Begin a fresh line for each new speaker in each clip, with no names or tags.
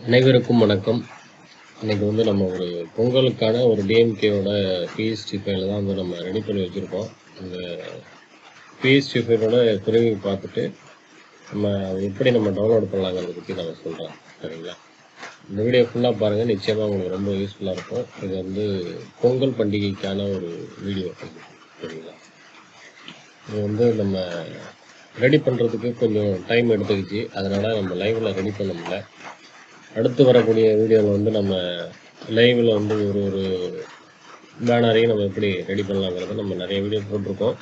அனைவருக்கும் வணக்கம். இன்னைக்கு வந்து நம்ம ஒரு பொங்கலுக்கான ஒரு டிஎம்கேவோட பிஎஸ்டி ஃபைல தான் வந்து நம்ம ரெடி பண்ணி வச்சுருக்கோம். அந்த பிஎஸ்டி ஃபைலோட பிரிவு பார்த்துட்டு நம்ம எப்படி நம்ம டவுன்லோட் பண்ணலாங்கிறத பற்றி நான் சொல்கிறேன். சரிங்களா? இந்த வீடியோ ஃபுல்லாக பாருங்கள், நிச்சயமாக உங்களுக்கு ரொம்ப யூஸ்ஃபுல்லாக இருக்கும். இது வந்து பொங்கல் பண்டிகைக்கான ஒரு வீடியோ. சரிங்களா? இது வந்து நம்ம ரெடி பண்ணுறதுக்கு கொஞ்சம் டைம் எடுத்துக்கிச்சு, அதனால் நம்ம லைவில் ரெடி பண்ண முடியல. அடுத்து வரக்கூடிய வீடியோவில் வந்து நம்ம லைவில் வந்து ஒரு பேனரையும் நம்ம எப்படி ரெடி பண்ணலாங்கிறத நம்ம நிறைய வீடியோ போட்டிருக்கோம்.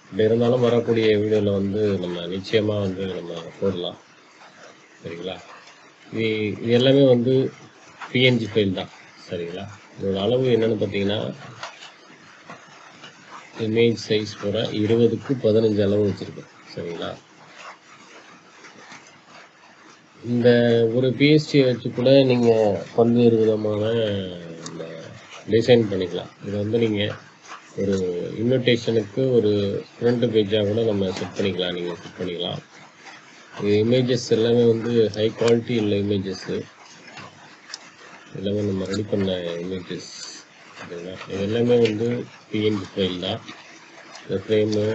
இப்படி இருந்தாலும் வரக்கூடிய வீடியோவில் வந்து நம்ம நிச்சயமாக வந்து நம்ம போடலாம். சரிங்களா? இது எல்லாமே வந்து பிஎன்ஜி ஃபைல் தான். சரிங்களா? இதோட அளவு என்னென்னு பார்த்தீங்கன்னா, இமேஜ் சைஸ் போகிற 20க்கு 15 அளவு வச்சுருக்கேன். சரிங்களா? இந்த ஒரு பிஎஸ்டியை வச்சு கூட நீங்கள் பல்வேறு விதமான இந்த டிசைன் பண்ணிக்கலாம். இதை வந்து நீங்கள் ஒரு இன்விடேஷனுக்கு ஒரு ஃப்ரண்ட் பேஜாக கூட நம்ம செட் பண்ணிக்கலாம். நீங்கள் செட் பண்ணிக்கலாம். இது இமேஜஸ் எல்லாமே வந்து ஹை குவாலிட்டி உள்ள இமேஜஸ்ஸு எல்லாமே நம்ம ரெடி பண்ண இமேஜஸ். சரிங்களா? இது எல்லாமே வந்து பிஎன்ஜி ஃபைல் தான். இந்த ஃப்ரேமு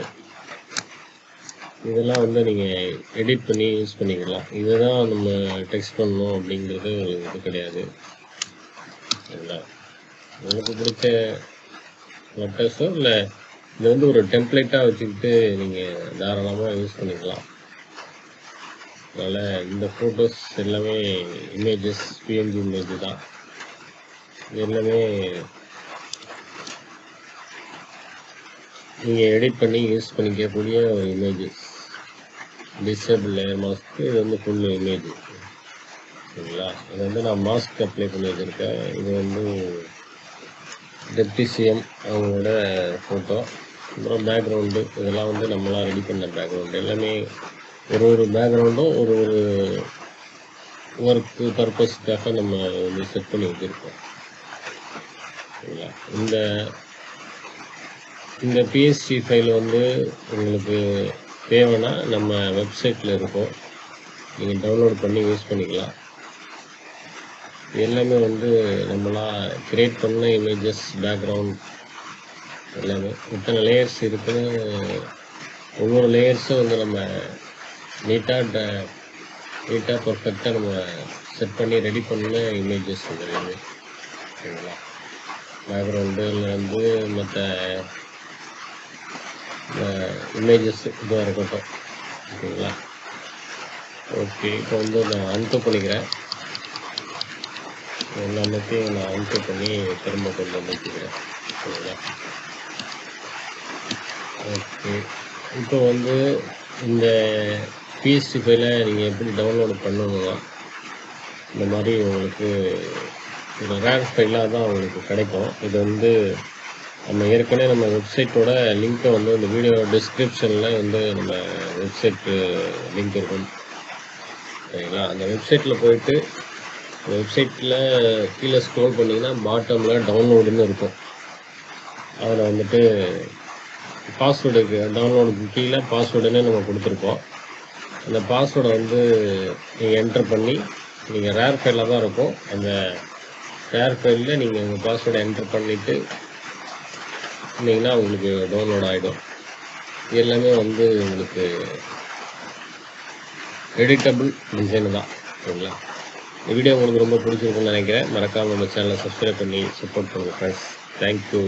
இதெல்லாம் வந்து நீங்கள் எடிட் பண்ணி யூஸ் பண்ணிக்கலாம். இதை தான் நம்ம டெக்ஸ்ட் பண்ணணும் அப்படிங்கிறது ஒரு இது கிடையாது. சரிங்களா? உங்களுக்கு பிடிச்ச லெட்டர்ஸோ இல்லை இது வந்து ஒரு டெம்ப்ளேட்டாக வச்சுக்கிட்டு நீங்கள் தாராளமாக யூஸ் பண்ணிக்கலாம். அதனால் இந்த ஃபோட்டோஸ் எல்லாமே இமேஜஸ் பிஎன்ஜி இமேஜ் தான். இது எல்லாமே நீங்கள் எடிட் பண்ணி யூஸ் பண்ணிக்கக்கூடிய ஒரு இமேஜஸ். டிசேபிள் லேயர் மாஸ்க்கு இது வந்து ஃபுல் இமேஜ். சரிங்களா? இது வந்து நான் மாஸ்க் அப்ளை பண்ணி வச்சுருக்கேன். இது வந்து டெப்டி சிஎம் அவங்களோட ஃபோட்டோ. அப்புறம் பேக்ரவுண்டு இதெல்லாம் வந்து நம்மளாம் ரெடி பண்ண பேக்ரவுண்டு. எல்லாமே ஒரு பேக்ரவுண்டும் ஒரு ஒர்க்கு பர்பஸுக்காக நம்ம வந்து செட் பண்ணி வச்சுருக்கோம். சரிங்களா? இந்த பிஎஸ்டி ஃபைல் வந்து உங்களுக்கு தேவைன்னா நம்ம வெப்சைட்டில் இருக்கும், நீங்கள் டவுன்லோட் பண்ணி யூஸ் பண்ணிக்கலாம். எல்லாமே வந்து நம்மளாம் க்ரியேட் பண்ண இமேஜஸ், பேக்ரவுண்ட் எல்லாமே இத்தனை லேயர்ஸ் இருக்குன்னு ஒவ்வொரு லேயர்ஸும் வந்து நம்ம நீட்டாக பர்ஃபெக்டாக நம்ம செட் பண்ணி ரெடி பண்ண இமேஜஸ் எல்லாமே. சரிங்களா? பேக்ரவுண்டில் வந்து மற்ற இமேஜஸ் இதுவாக இருக்கட்டும். ஓகேங்களா? ஓகே, இப்போ வந்து நான் அன்டூ பண்ணிக்கிறேன். எல்லாத்தையும் நான் அன்டூ பண்ணி திரும்ப கொண்டு வந்து வச்சுக்கிறேன். சரிங்களா? ஓகே, இப்போ வந்து இந்த பிஎஸ்டி ஃபைலை நீங்கள் எப்படி டவுன்லோடு பண்ணணும்னா, இந்த மாதிரி உங்களுக்கு ஒரு ரேர் ஃபைலாக தான் உங்களுக்கு கிடைக்கும். இது வந்து நம்ம ஏற்கனவே நம்ம வெப்சைட்டோட லிங்க்கை வந்து இந்த வீடியோ டிஸ்கிரிப்ஷனில் வந்து நம்ம வெப்சைட்டு லிங்க் இருக்கும். சரிங்களா? அந்த வெப்சைட்டில் போயிட்டு வெப்சைட்டில் கீழே ஸ்க்ரோல் பண்ணிங்கன்னா பாட்டமில் டவுன்லோடுன்னு இருக்கும். அதில் வந்துட்டு பாஸ்வேர்டுக்கு டவுன்லோடுக்கு கீழே பாஸ்வேர்டுன்னு நம்ம கொடுத்துருப்போம். அந்த பாஸ்வேர்டை வந்து நீங்கள் என்டர் பண்ணி, நீங்கள் ரேர் ஃபைலாக தான் இருக்கும், அந்த ரேர் ஃபைலில் நீங்கள் உங்கள் பாஸ்வேர்டை என்டர் பண்ணிவிட்டு இருந்தீங்கன்னா உங்களுக்கு டவுன்லோட் ஆகிடும். எல்லாமே வந்து உங்களுக்கு எடிட்டபிள் டிசைனு தான். சரிங்களா? இந்த வீடியோ உங்களுக்கு ரொம்ப பிடிச்சிருக்குன்னு நினைக்கிறேன். மறக்காமல் நம்ம சேனலை சப்ஸ்கிரைப் பண்ணி சப்போர்ட் பண்ணுங்கள் ஃப்ரெண்ட்ஸ். தேங்க்யூ.